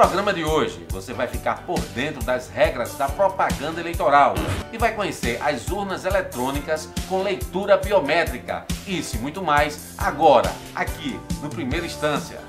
programa de hoje, você vai ficar por dentro das regras da propaganda eleitoral e vai conhecer as urnas eletrônicas com leitura biométrica. Isso e muito mais agora, aqui no Primeira Instância.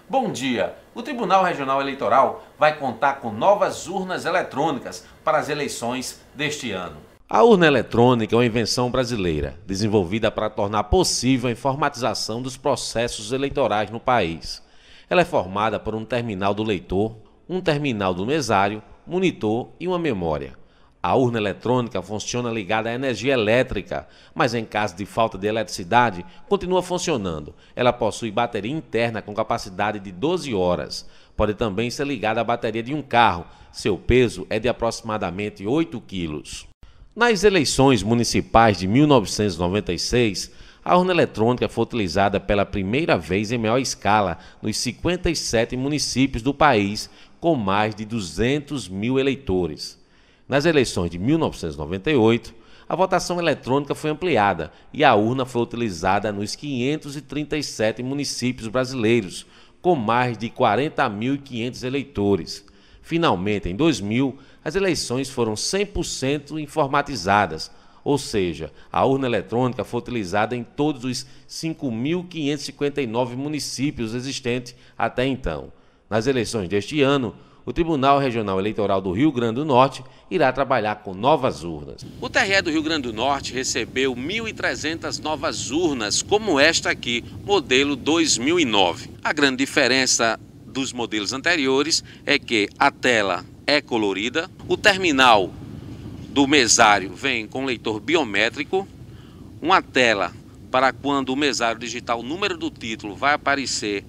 Bom dia! O Tribunal Regional Eleitoral vai contar com novas urnas eletrônicas para as eleições deste ano. A urna eletrônica é uma invenção brasileira, desenvolvida para tornar possível a informatização dos processos eleitorais no país. Ela é formada por um terminal do leitor, um terminal do mesário, monitor e uma memória. A urna eletrônica funciona ligada à energia elétrica, mas em caso de falta de eletricidade, continua funcionando. Ela possui bateria interna com capacidade de 12 horas. Pode também ser ligada à bateria de um carro. Seu peso é de aproximadamente 8 quilos. Nas eleições municipais de 1996, a urna eletrônica foi utilizada pela primeira vez em maior escala nos 57 municípios do país, com mais de 200 mil eleitores. Nas eleições de 1998, a votação eletrônica foi ampliada e a urna foi utilizada nos 537 municípios brasileiros, com mais de 40.500 eleitores. Finalmente, em 2000, as eleições foram 100% informatizadas, ou seja, a urna eletrônica foi utilizada em todos os 5.559 municípios existentes até então. Nas eleições deste ano, o Tribunal Regional Eleitoral do Rio Grande do Norte irá trabalhar com novas urnas. O TRE do Rio Grande do Norte recebeu 1.300 novas urnas, como esta aqui, modelo 2009. A grande diferença dos modelos anteriores é que a tela é colorida, o terminal do mesário vem com leitor biométrico, uma tela para quando o mesário digitar o número do título vai aparecer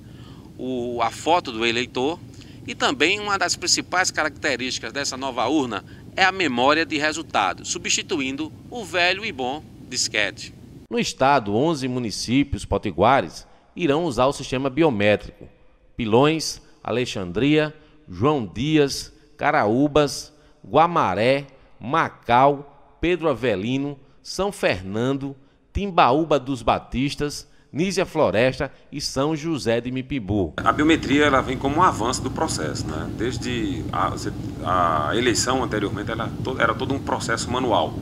a foto do eleitor, e também uma das principais características dessa nova urna é a memória de resultado, substituindo o velho e bom disquete. No estado, 11 municípios potiguares irão usar o sistema biométrico. Pilões, Alexandria, João Dias, Caraúbas, Guamaré, Macau, Pedro Avelino, São Fernando, Timbaúba dos Batistas, Nísia Floresta e São José de Mipibu. A biometria ela vem como um avanço do processo, né? Desde a eleição anteriormente era todo um processo manual.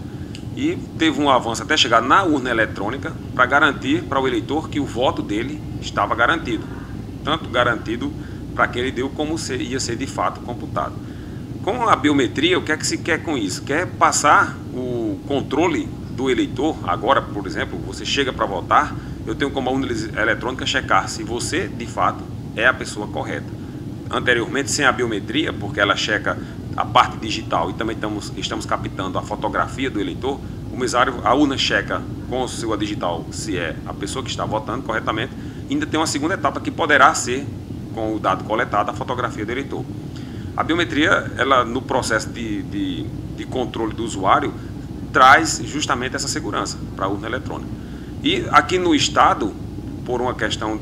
E teve um avanço até chegar na urna eletrônica para garantir para o eleitor que o voto dele estava garantido. Tanto garantido para que ele deu como ia ser de fato computado. Com a biometria, o que é que se quer com isso? Quer passar o controle do eleitor. Agora, por exemplo, você chega para votar, eu tenho como a urna eletrônica checar se você, de fato, é a pessoa correta. Anteriormente, sem a biometria, porque ela checa a parte digital e também estamos captando a fotografia do eleitor, o mesário, a urna checa com o seu digital se é a pessoa que está votando corretamente. Ainda tem uma segunda etapa que poderá ser, com o dado coletado, a fotografia do eleitor. A biometria, ela, no processo de controle do usuário, traz justamente essa segurança para a urna eletrônica. E aqui no estado, por uma questão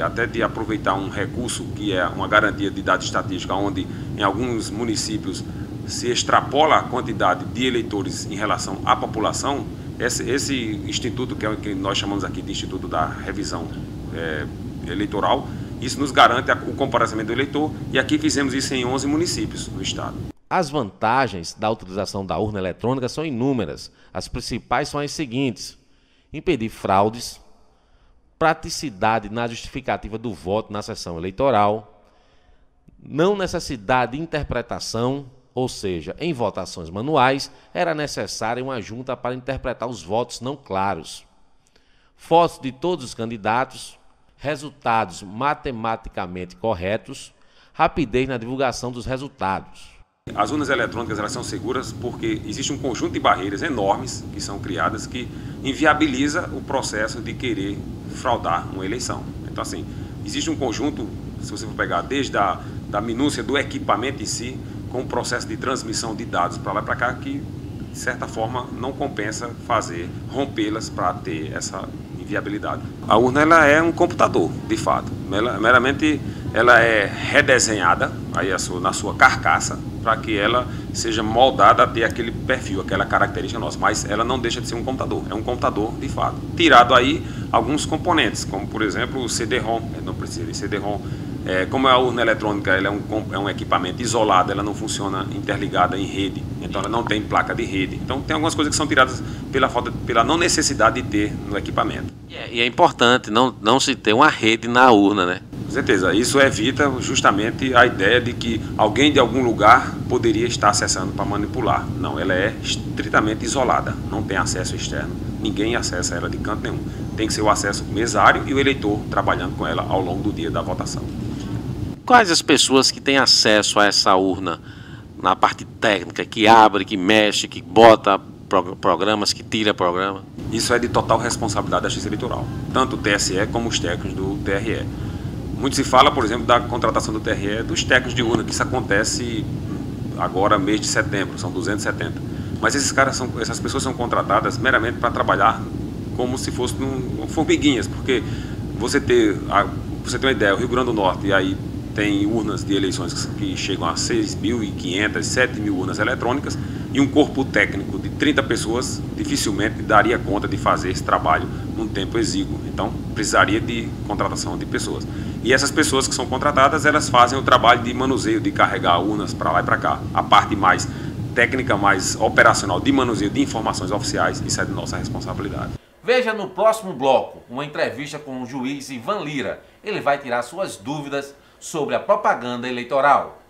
até de aproveitar um recurso que é uma garantia de dado estatística, onde em alguns municípios se extrapola a quantidade de eleitores em relação à população, esse instituto, que é o que nós chamamos aqui de Instituto da Revisão Eleitoral, isso nos garante o comparecimento do eleitor, e aqui fizemos isso em 11 municípios do estado. As vantagens da utilização da urna eletrônica são inúmeras. As principais são as seguintes: impedir fraudes, praticidade na justificativa do voto na sessão eleitoral, não necessidade de interpretação, ou seja, em votações manuais era necessária uma junta para interpretar os votos não claros, fotos de todos os candidatos, resultados matematicamente corretos, rapidez na divulgação dos resultados. As urnas eletrônicas elas são seguras porque existe um conjunto de barreiras enormes que são criadas que inviabiliza o processo de querer fraudar uma eleição. Então, assim, existe um conjunto, se você for pegar desde da minúcia do equipamento em si, com o processo de transmissão de dados para lá e para cá, que, de certa forma, não compensa rompê-las para ter essa inviabilidade. A urna ela é um computador, de fato. Meramente ela é redesenhada aí na sua carcaça para que ela seja moldada a ter aquele perfil, aquela característica nossa, mas ela não deixa de ser um computador, é um computador de fato. Tirado aí alguns componentes, como por exemplo o CD-ROM, não precisa de CD-ROM. Como a urna eletrônica ela é um equipamento isolado, ela não funciona interligada em rede, então ela não tem placa de rede. Então tem algumas coisas que são tiradas pela não necessidade de ter no equipamento. E é importante não se ter uma rede na urna, né? Com certeza, isso evita justamente a ideia de que alguém de algum lugar poderia estar acessando para manipular. Não, ela é estritamente isolada, não tem acesso externo, ninguém acessa ela de canto nenhum. Tem que ser o acesso mesário e o eleitor trabalhando com ela ao longo do dia da votação. Quais as pessoas que têm acesso a essa urna na parte técnica, que abre, que mexe, que bota programas, que tira programa? Isso é de total responsabilidade da Justiça Eleitoral, tanto o TSE como os técnicos do TRE. Muito se fala, por exemplo, da contratação do TRE dos técnicos de urna, que isso acontece agora, mês de setembro, são 270. Mas essas pessoas são contratadas meramente para trabalhar como se fossem formiguinhas, porque você tem uma ideia, o Rio Grande do Norte, e aí tem urnas de eleições que chegam a 6.500, 7.000 urnas eletrônicas, e um corpo técnico de 30 pessoas dificilmente daria conta de fazer esse trabalho num tempo exíguo. Então, precisaria de contratação de pessoas. E essas pessoas que são contratadas, elas fazem o trabalho de manuseio, de carregar urnas para lá e para cá. A parte mais técnica, mais operacional de manuseio de informações oficiais, isso é de nossa responsabilidade. Veja no próximo bloco uma entrevista com o juiz Ivan Lira. Ele vai tirar suas dúvidas sobre a propaganda eleitoral.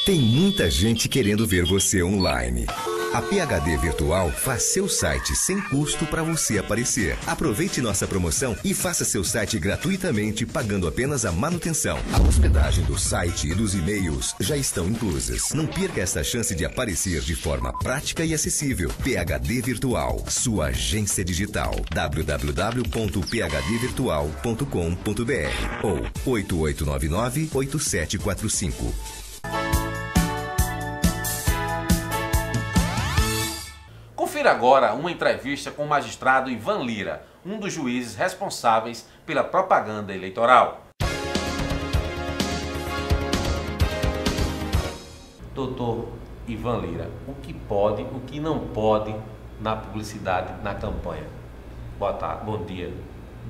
Tem muita gente querendo ver você online. A PHD Virtual faz seu site sem custo para você aparecer. Aproveite nossa promoção e faça seu site gratuitamente, pagando apenas a manutenção. A hospedagem do site e dos e-mails já estão inclusas. Não perca essa chance de aparecer de forma prática e acessível. PHD Virtual, sua agência digital. www.phdvirtual.com.br ou 8899-8745. Confira agora uma entrevista com o magistrado Ivan Lira, um dos juízes responsáveis pela propaganda eleitoral. Doutor Ivan Lira, o que pode, o que não pode na publicidade, na campanha? Boa tarde, bom dia.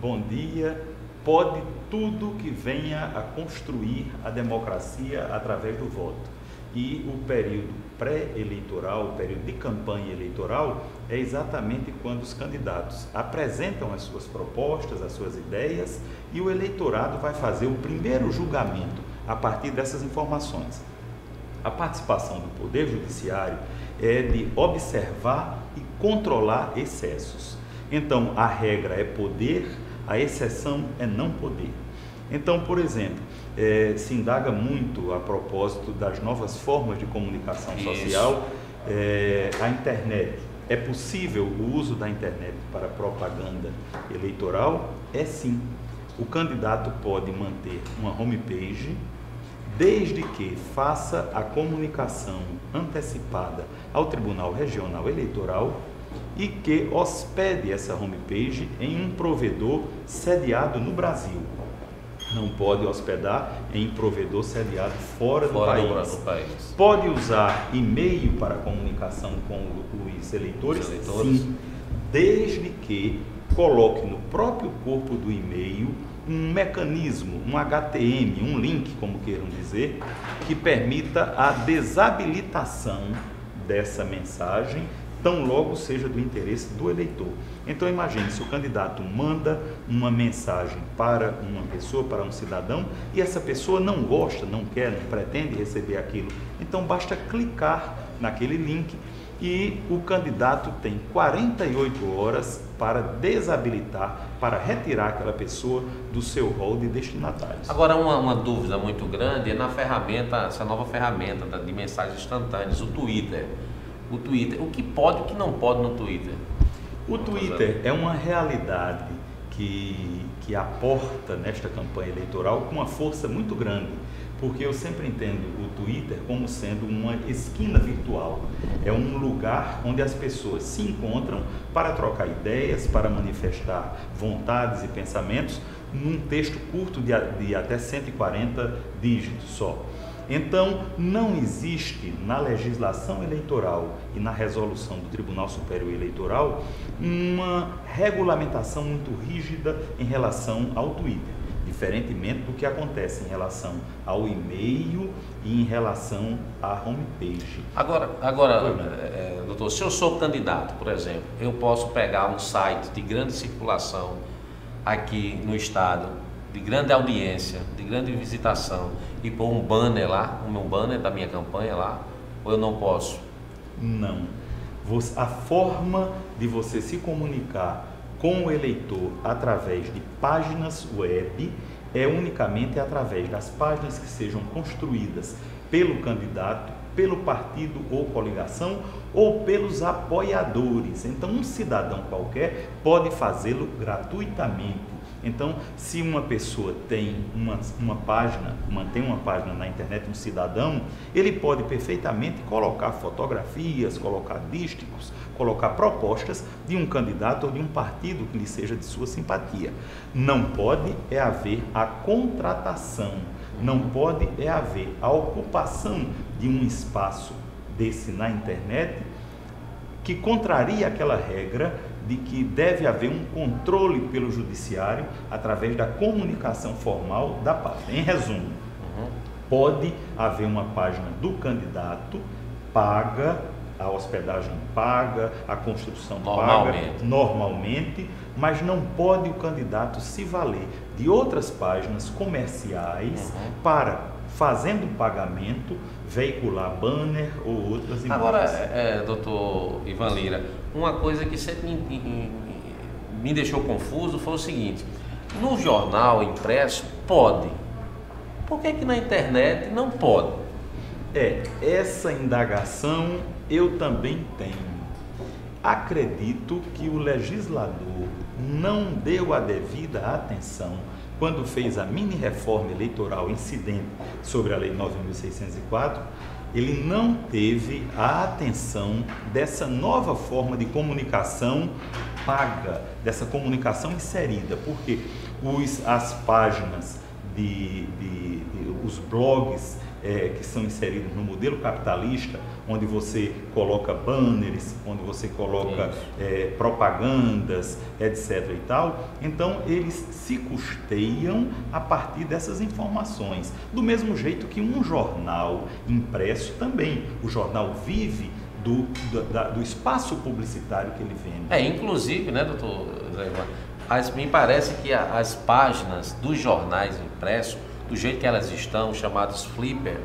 Bom dia. Pode tudo que venha a construir a democracia através do voto. E o período pré-eleitoral, o período de campanha eleitoral, é exatamente quando os candidatos apresentam as suas propostas, as suas ideias, e o eleitorado vai fazer o primeiro julgamento a partir dessas informações. A participação do Poder Judiciário é de observar e controlar excessos. Então, a regra é poder, a exceção é não poder. Então, por exemplo, se indaga muito a propósito das novas formas de comunicação social, a internet. É possível o uso da internet para propaganda eleitoral? É sim. O candidato pode manter uma homepage, desde que faça a comunicação antecipada ao Tribunal Regional Eleitoral e que hospede essa homepage em um provedor sediado no Brasil. Não pode hospedar em provedor sediado fora do país. Pode usar e-mail para comunicação com os eleitores? Sim, desde que coloque no próprio corpo do e-mail um mecanismo, um HTML, um link, como queiram dizer, que permita a desabilitação dessa mensagem, tão logo seja do interesse do eleitor. Então imagine, se o candidato manda uma mensagem para uma pessoa, para um cidadão, e essa pessoa não gosta, não quer, não pretende receber aquilo, então basta clicar naquele link e o candidato tem 48 horas para desabilitar, para retirar aquela pessoa do seu rol de destinatários. Agora, uma dúvida muito grande é na ferramenta, essa nova ferramenta de mensagens instantâneas, o Twitter. O Twitter, o que pode e o que não pode no Twitter? O Twitter é uma realidade que que aporta nesta campanha eleitoral com uma força muito grande, porque eu sempre entendo o Twitter como sendo uma esquina virtual. É um lugar onde as pessoas se encontram para trocar ideias, para manifestar vontades e pensamentos num texto curto de até 140 dígitos só. Então, não existe na legislação eleitoral e na resolução do Tribunal Superior Eleitoral uma regulamentação muito rígida em relação ao Twitter, diferentemente do que acontece em relação ao e-mail e em relação à homepage. Agora, doutor, se eu sou candidato, por exemplo, eu posso pegar um site de grande circulação aqui no estado, de grande audiência, de grande visitação, e pôr um banner lá, o meu banner da minha campanha lá, ou eu não posso? Não. A forma de você se comunicar com o eleitor através de páginas web é unicamente através das páginas que sejam construídas pelo candidato, pelo partido ou coligação, ou pelos apoiadores. Então, um cidadão qualquer pode fazê-lo gratuitamente. Então, se uma pessoa tem uma página, mantém uma página na internet, um cidadão, ele pode perfeitamente colocar fotografias, colocar dísticos, colocar propostas de um candidato ou de um partido que lhe seja de sua simpatia. Não pode haver a contratação, não pode haver a ocupação de um espaço desse na internet que contraria aquela regra de que deve haver um controle pelo judiciário através da comunicação formal da página. Em resumo, pode haver uma página do candidato paga, a hospedagem paga, a construção paga, normalmente, mas não pode o candidato se valer de outras páginas comerciais para, fazendo pagamento, veicular banner ou outras imagens. Agora, doutor Ivan Lira, uma coisa que sempre me deixou confuso foi o seguinte: no jornal impresso pode, por que na internet não pode? Essa indagação eu também tenho. Acredito que o legislador não deu a devida atenção quando fez a mini-reforma eleitoral incidente sobre a Lei 9.604, ele não teve a atenção dessa nova forma de comunicação paga, dessa comunicação inserida, porque as páginas os blogs que são inseridos no modelo capitalista, onde você coloca banners, onde você coloca propagandas, etc. e tal, então eles se custeiam a partir dessas informações. Do mesmo jeito que um jornal impresso também. O jornal vive do espaço publicitário que ele vende. Inclusive, né, doutor Zé Ivan, me parece que as páginas dos jornais impressos, do jeito que elas estão, chamados flipper,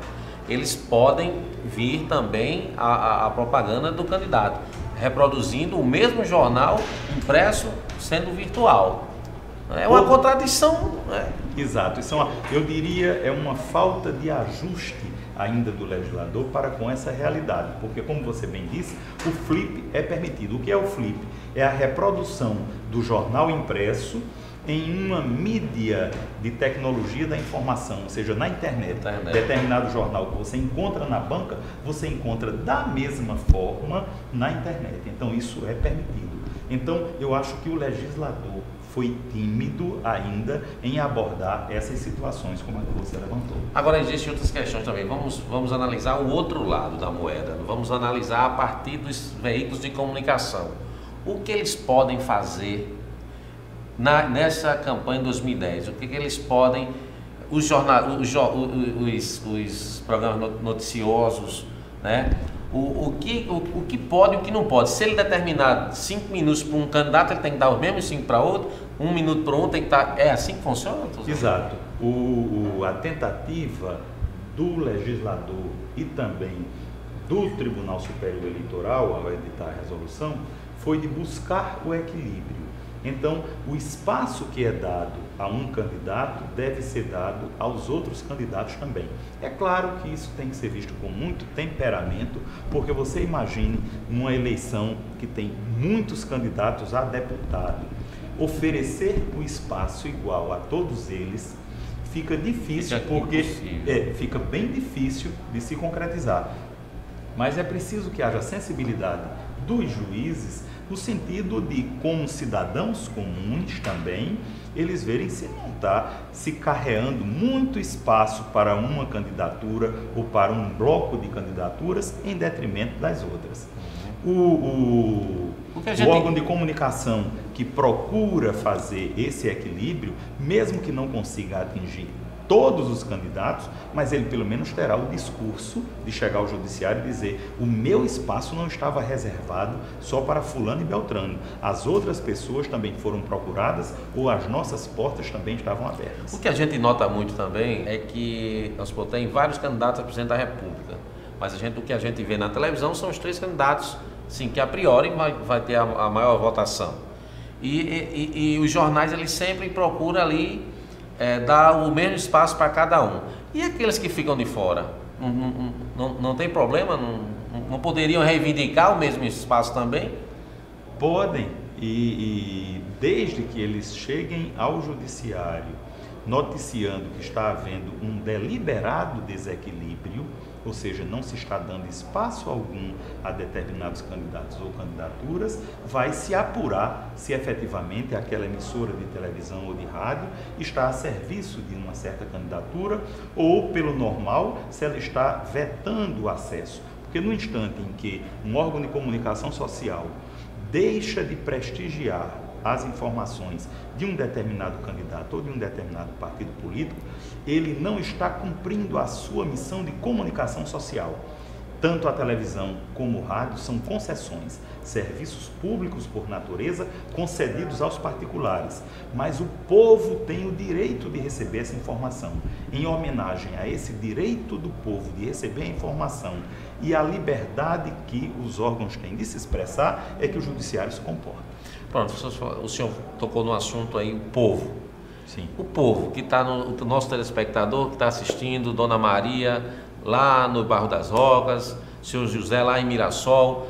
eles podem vir também a propaganda do candidato, reproduzindo o mesmo jornal impresso sendo virtual. É uma contradição. Exato. Isso eu diria, é uma falta de ajuste ainda do legislador para com essa realidade, porque, como você bem disse, o flip é permitido. O que é o flip? É a reprodução do jornal impresso em uma mídia de tecnologia da informação, ou seja, na internet. Determinado jornal que você encontra na banca, você encontra da mesma forma na internet. Então, isso é permitido. Então, eu acho que o legislador foi tímido ainda em abordar essas situações como a que você levantou. Agora, existem outras questões também. Vamos analisar o outro lado da moeda. Vamos analisar a partir dos veículos de comunicação. O que eles podem fazer nessa campanha de 2010? O que eles podem, os programas noticiosos, né? O que pode e o que não pode. Se ele determinar 5 minutos para um candidato, ele tem que dar os mesmos 5 para outro, 1 minuto para um tem que estar. É assim que funciona? Exato. A tentativa do legislador e também do Tribunal Superior Eleitoral, ao editar a resolução, foi de buscar o equilíbrio. Então, o espaço que é dado a um candidato deve ser dado aos outros candidatos também. É claro que isso tem que ser visto com muito temperamento, porque você imagine numa eleição que tem muitos candidatos a deputado. oferecer o espaço igual a todos eles fica difícil, porque fica bem difícil de se concretizar. Mas é preciso que haja sensibilidade dos juízes no sentido de, como cidadãos comuns também, eles verem se não está se carreando muito espaço para uma candidatura ou para um bloco de candidaturas em detrimento das outras. O órgão de comunicação que procura fazer esse equilíbrio, mesmo que não consiga atingir todos os candidatos, mas ele pelo menos terá o discurso de chegar ao judiciário e dizer: o meu espaço não estava reservado só para fulano e beltrano, as outras pessoas também foram procuradas ou as nossas portas também estavam abertas. O que a gente nota muito também é que nós tem vários candidatos a presidente da República, mas o que a gente vê na televisão são os 3 candidatos, sim, que a priori vai ter a maior votação. E os jornais eles sempre procuram ali dar o mesmo espaço para cada um. E aqueles que ficam de fora, não tem problema? Não poderiam reivindicar o mesmo espaço também? Podem, e desde que eles cheguem ao judiciário noticiando que está havendo um deliberado desequilíbrio, ou seja, não se está dando espaço algum a determinados candidatos ou candidaturas, vai se apurar se efetivamente aquela emissora de televisão ou de rádio está a serviço de uma certa candidatura ou, pelo normal, se ela está vetando o acesso. Porque no instante em que um órgão de comunicação social deixa de prestigiar as informações de um determinado candidato ou de um determinado partido político, ele não está cumprindo a sua missão de comunicação social. Tanto a televisão como o rádio são concessões, serviços públicos por natureza concedidos aos particulares, mas o povo tem o direito de receber essa informação. Em homenagem a esse direito do povo de receber a informação e a liberdade que os órgãos têm de se expressar, é que o judiciário se comporta. Pronto, o senhor tocou no assunto aí, o povo. Sim. O povo que está o nosso telespectador que está assistindo, Dona Maria lá no Bairro das Rocas, Seu José lá em Mirassol,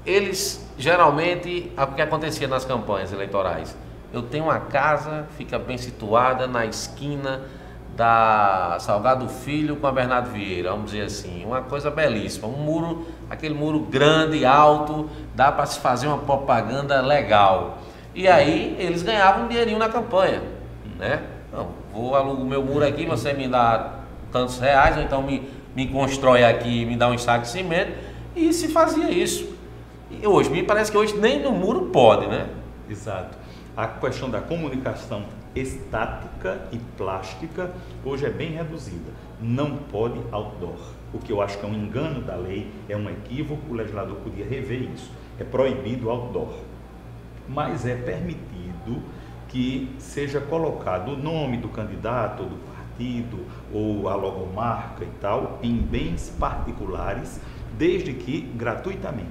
eles geralmente, o que acontecia nas campanhas eleitorais, eu tenho uma casa, fica bem situada na esquina da Salgado Filho com a Bernardo Vieira, vamos dizer assim, uma coisa belíssima, um muro, aquele muro grande, alto, dá para se fazer uma propaganda legal. E aí eles ganhavam um dinheirinho na campanha, né? Então, vou alugar o meu muro aqui, você me dá tantos reais, ou então me constrói aqui, me dá um saco de cimento, e se fazia isso. E hoje, me parece que hoje nem no muro pode, né? Exato. A questão da comunicação estática e plástica hoje é bem reduzida. Não pode outdoor. O que eu acho que é um engano da lei, é um equívoco, o legislador podia rever isso. É proibido outdoor. Mas é permitido que seja colocado o nome do candidato ou do partido ou a logomarca e tal em bens particulares, desde que gratuitamente,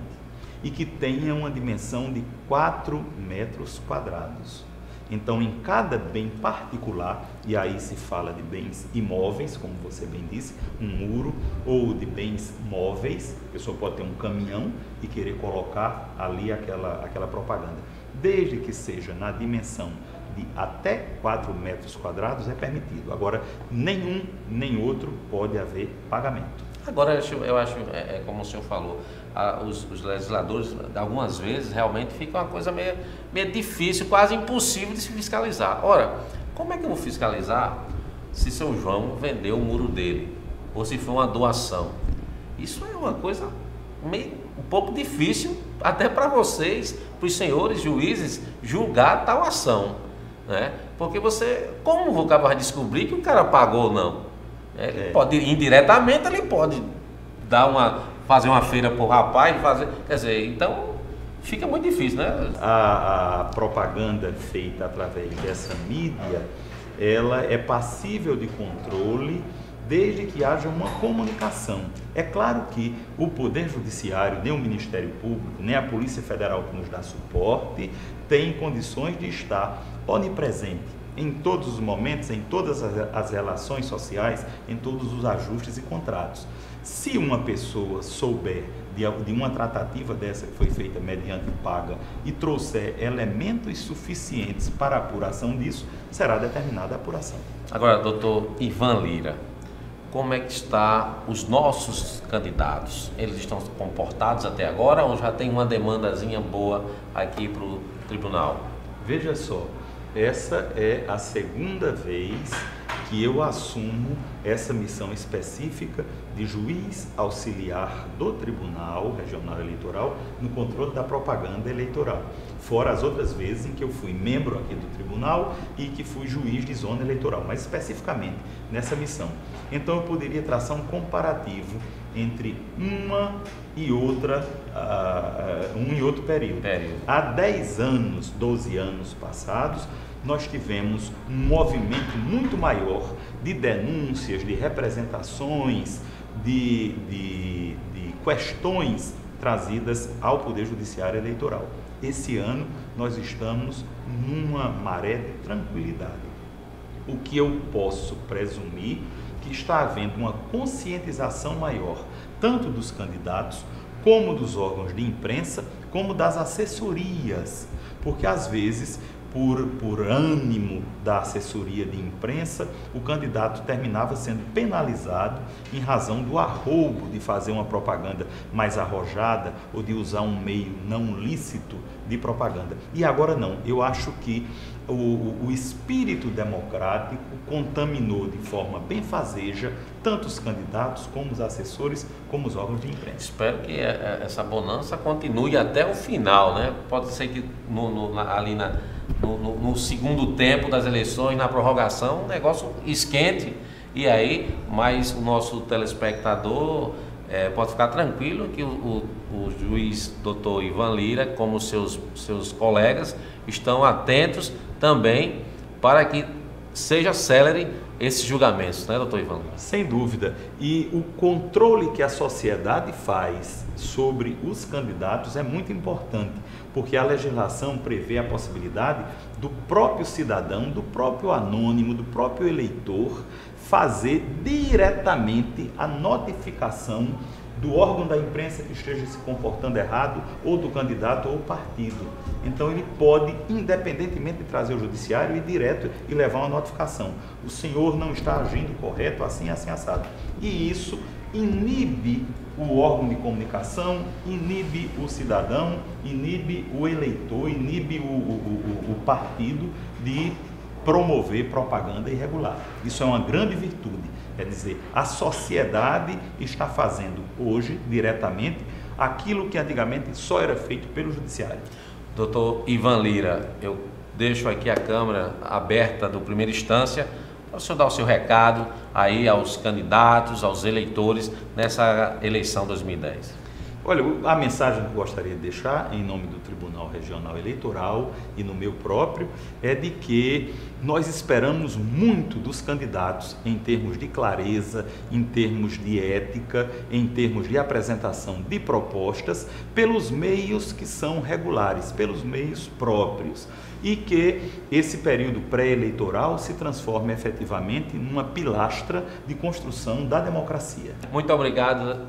e que tenha uma dimensão de 4 metros quadrados. Então, em cada bem particular, e aí se fala de bens imóveis, como você bem disse, um muro, ou de bens móveis, a pessoa pode ter um caminhão e querer colocar ali aquela propaganda. Desde que seja na dimensão de até 4 metros quadrados é permitido. Agora, nenhum nem outro pode haver pagamento. Agora, eu acho como o senhor falou, os legisladores, algumas vezes, realmente fica uma coisa meio difícil, quase impossível de se fiscalizar. Ora, como é que eu vou fiscalizar se seu João vendeu o muro dele? Ou se foi uma doação? Isso é uma coisa um pouco difícil, até para vocês, para os senhores juízes, julgar tal ação, né? Porque como o cara vai descobrir que o cara pagou ou não? Ele pode, indiretamente, ele pode fazer uma feira pro rapaz, quer dizer, então fica muito difícil, né? A propaganda feita através dessa mídia, ela é passível de controle desde que haja uma comunicação. É claro que o Poder Judiciário, nem o Ministério Público, nem a Polícia Federal que nos dá suporte, tem condições de estar onipresente em todos os momentos, em todas as relações sociais, em todos os ajustes e contratos. Se uma pessoa souber de uma tratativa dessa que foi feita mediante paga e trouxer elementos suficientes para a apuração disso, será determinada a apuração. Agora, doutor Ivan Lira, como é que está os nossos candidatos? Eles estão comportados até agora ou já tem uma demandazinha boa aqui para o tribunal? Veja só, essa é a segunda vez que eu assumo essa missão específica de juiz auxiliar do Tribunal Regional Eleitoral no controle da propaganda eleitoral. Fora as outras vezes em que eu fui membro aqui do tribunal e que fui juiz de zona eleitoral, mas especificamente nessa missão. Então eu poderia traçar um comparativo entre um e outro período. Há 10 anos, 12 anos passados, nós tivemos um movimento muito maior de denúncias, de representações, de questões trazidas ao Poder Judiciário Eleitoral. Esse ano nós estamos numa maré de tranquilidade. O que eu posso presumir que está havendo uma conscientização maior, tanto dos candidatos, como dos órgãos de imprensa, como das assessorias, porque às vezes, por ânimo da assessoria de imprensa, o candidato terminava sendo penalizado em razão do arroubo de fazer uma propaganda mais arrojada ou de usar um meio não lícito de propaganda. E agora não, eu acho que o espírito democrático contaminou de forma benfazeja tanto os candidatos, como os assessores, como os órgãos de imprensa. Espero que essa bonança continue até o final, né? Pode ser que ali no segundo tempo das eleições, na prorrogação, o negócio esquente e aí, mas o nosso telespectador pode ficar tranquilo que o juiz doutor Ivan Lira, como seus colegas, estão atentos também para que seja célere esses julgamentos, né, doutor Ivan? Sem dúvida. E o controle que a sociedade faz sobre os candidatos é muito importante, porque a legislação prevê a possibilidade do próprio cidadão, do próprio anônimo, do próprio eleitor, fazer diretamente a notificação do órgão da imprensa que esteja se comportando errado, ou do candidato ou partido. Então ele pode, independentemente de trazer o judiciário, ir direto e levar uma notificação. O senhor não está agindo correto, assim, assim, assado. E isso inibe o órgão de comunicação, inibe o cidadão, inibe o eleitor, inibe o partido de promover propaganda irregular. Isso é uma grande virtude. Quer dizer, a sociedade está fazendo hoje, diretamente, aquilo que antigamente só era feito pelo judiciário. Doutor Ivan Lira, eu deixo aqui a Câmara aberta do primeira instância para o senhor dar o seu recado aí aos candidatos, aos eleitores nessa eleição 2010. Olha, a mensagem que eu gostaria de deixar em nome do Tribunal Regional Eleitoral e no meu próprio é de que nós esperamos muito dos candidatos em termos de clareza, em termos de ética, em termos de apresentação de propostas, pelos meios que são regulares, pelos meios próprios, e que esse período pré-eleitoral se transforme efetivamente numa pilastra de construção da democracia. Muito obrigado,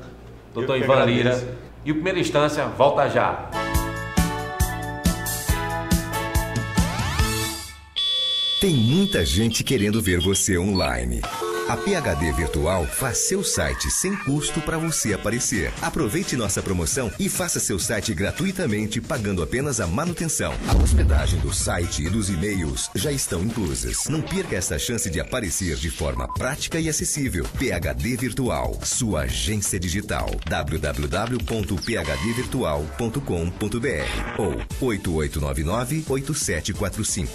doutor Ivan Lira. E o Primeira Instância volta já. Tem muita gente querendo ver você online. A PhD Virtual faz seu site sem custo para você aparecer. Aproveite nossa promoção e faça seu site gratuitamente, pagando apenas a manutenção. A hospedagem do site e dos e-mails já estão inclusas. Não perca essa chance de aparecer de forma prática e acessível. PhD Virtual, sua agência digital. www.phdvirtual.com.br ou 8899-8745.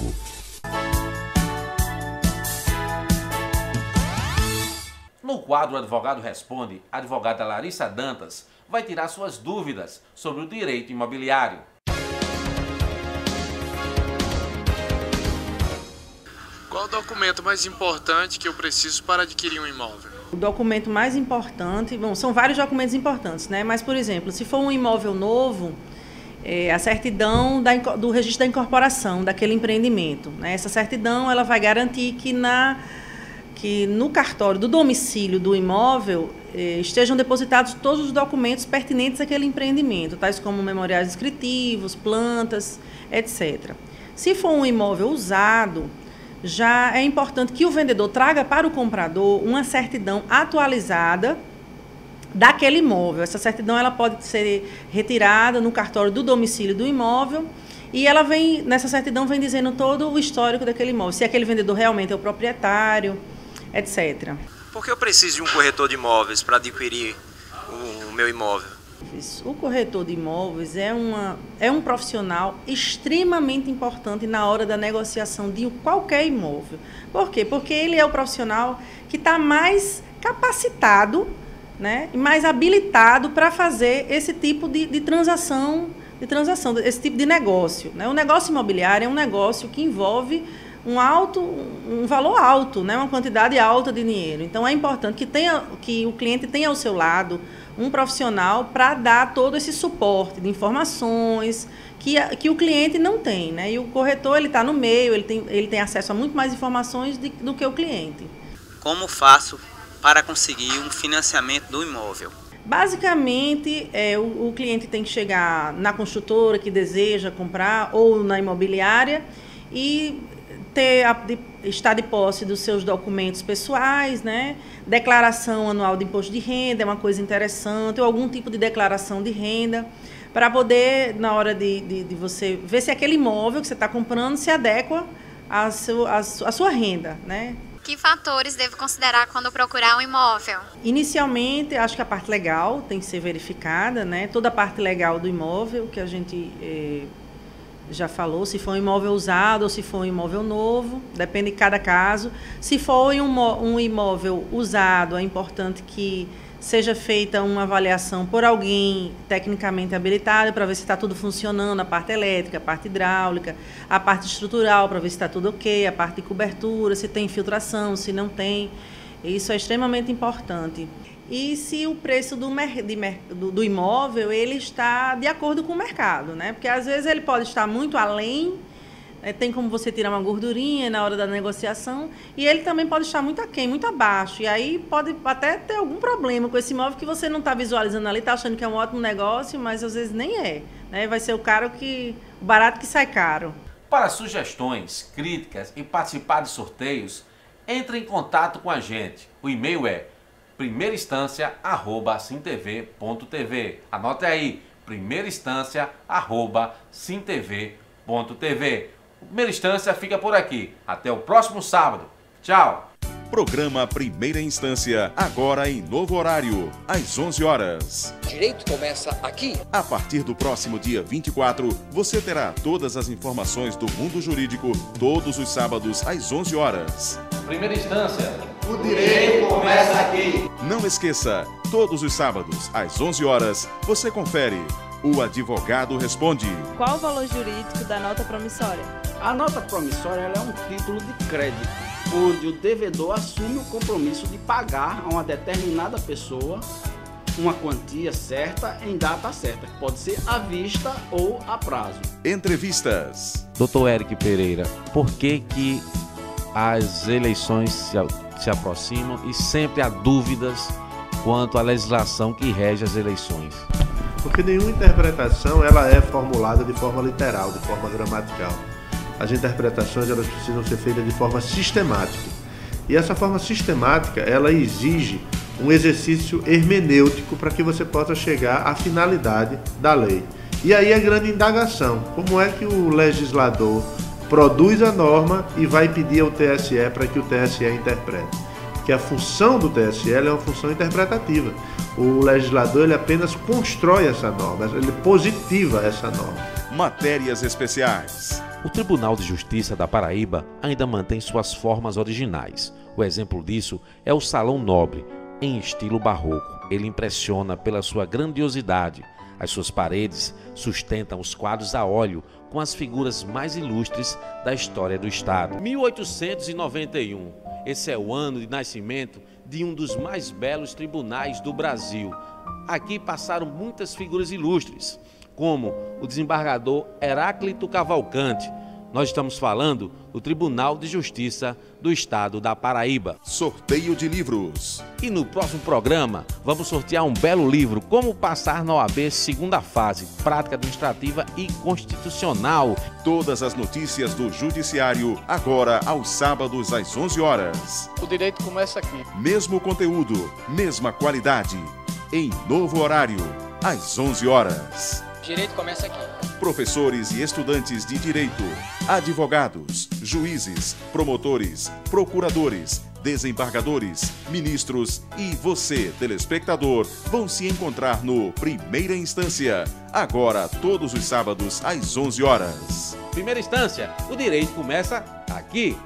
No quadro Advogado Responde, a advogada Larissa Dantas vai tirar suas dúvidas sobre o direito imobiliário. Qual o documento mais importante que eu preciso para adquirir um imóvel? O documento mais importante, bom, são vários documentos importantes, né? Mas, por exemplo, se for um imóvel novo, a certidão do registro da incorporação daquele empreendimento, né? Essa certidão ela vai garantir que no cartório do domicílio do imóvel estejam depositados todos os documentos pertinentes àquele empreendimento, tais como memoriais descritivos, plantas, etc. Se for um imóvel usado, já é importante que o vendedor traga para o comprador uma certidão atualizada daquele imóvel. Essa certidão ela pode ser retirada no cartório do domicílio do imóvel e ela nessa certidão vem dizendo todo o histórico daquele imóvel, se aquele vendedor realmente é o proprietário, etc. Por que eu preciso de um corretor de imóveis para adquirir o meu imóvel? O corretor de imóveis é um profissional extremamente importante na hora da negociação de qualquer imóvel. Por quê? Porque ele é o profissional que está mais capacitado, né, e mais habilitado para fazer esse tipo de transação, esse tipo de negócio, né? O negócio imobiliário é um negócio que envolve um valor alto, né, uma quantidade alta de dinheiro. Então é importante que o cliente tenha ao seu lado um profissional para dar todo esse suporte de informações que o cliente não tem, né? E o corretor ele está no meio, ele tem acesso a muito mais informações do que o cliente. Como faço para conseguir um financiamento do imóvel? Basicamente, o cliente tem que chegar na construtora que deseja comprar ou na imobiliária e estar de posse dos seus documentos pessoais, né? Declaração anual de imposto de renda é uma coisa interessante, ou algum tipo de declaração de renda, para poder, na hora de você ver se aquele imóvel que você está comprando se adequa à sua renda, né? Que fatores devo considerar quando procurar um imóvel? Inicialmente, acho que a parte legal tem que ser verificada, né? Toda a parte legal do imóvel, que a gente já falou, se for um imóvel usado ou se for um imóvel novo, depende de cada caso. Se for um imóvel usado, é importante que seja feita uma avaliação por alguém tecnicamente habilitado para ver se está tudo funcionando, a parte elétrica, a parte hidráulica, a parte estrutural para ver se está tudo ok, a parte de cobertura, se tem infiltração, se não tem. Isso é extremamente importante. E se o preço do imóvel ele está de acordo com o mercado, né? Porque às vezes ele pode estar muito além, tem como você tirar uma gordurinha na hora da negociação, e ele também pode estar muito aquém, muito abaixo. E aí pode até ter algum problema com esse imóvel que você não está visualizando ali, está achando que é um ótimo negócio, mas às vezes nem é, né? Vai ser o barato que sai caro. Para sugestões, críticas e participar de sorteios, entre em contato com a gente. O e-mail é primeirainstância@simtv.tv. Anote aí, primeirainstância@simtv.tv. Primeira Instância fica por aqui. Até o próximo sábado. Tchau! Programa Primeira Instância, agora em novo horário, às 11 horas. Direito começa aqui. A partir do próximo dia 24, você terá todas as informações do mundo jurídico todos os sábados às 11 horas. Primeira Instância. O direito começa aqui. Não esqueça, todos os sábados às 11 horas, você confere. O advogado responde. Qual o valor jurídico da nota promissória? A nota promissória é um título de crédito, onde o devedor assume o compromisso de pagar a uma determinada pessoa uma quantia certa em data certa, que pode ser à vista ou a prazo. Entrevistas. Dr. Eric Pereira, por que as eleições se aproximam e sempre há dúvidas quanto à legislação que rege as eleições? Porque nenhuma interpretação ela é formulada de forma literal, de forma gramatical. As interpretações elas precisam ser feitas de forma sistemática. E essa forma sistemática ela exige um exercício hermenêutico para que você possa chegar à finalidade da lei. E aí a grande indagação, como é que o legislador produz a norma e vai pedir ao TSE para que o TSE interprete? Porque a função do TSE é uma função interpretativa. O legislador ele apenas constrói essa norma, ele positiva essa norma. Matérias especiais. O Tribunal de Justiça da Paraíba ainda mantém suas formas originais. O exemplo disso é o Salão Nobre, em estilo barroco. Ele impressiona pela sua grandiosidade. As suas paredes sustentam os quadros a óleo com as figuras mais ilustres da história do Estado. 1891. Esse é o ano de nascimento de um dos mais belos tribunais do Brasil. Aqui passaram muitas figuras ilustres, como o desembargador Heráclito Cavalcante. Nós estamos falando do Tribunal de Justiça do Estado da Paraíba. Sorteio de livros. E no próximo programa, vamos sortear um belo livro, Como Passar na OAB Segunda Fase, Prática Administrativa e Constitucional. Todas as notícias do Judiciário, agora aos sábados às 11 horas. O direito começa aqui. Mesmo conteúdo, mesma qualidade, em novo horário, às 11 horas. O direito começa aqui. Professores e estudantes de direito, advogados, juízes, promotores, procuradores, desembargadores, ministros e você, telespectador, vão se encontrar no Primeira Instância, agora todos os sábados às 11 horas. Primeira Instância, o direito começa aqui.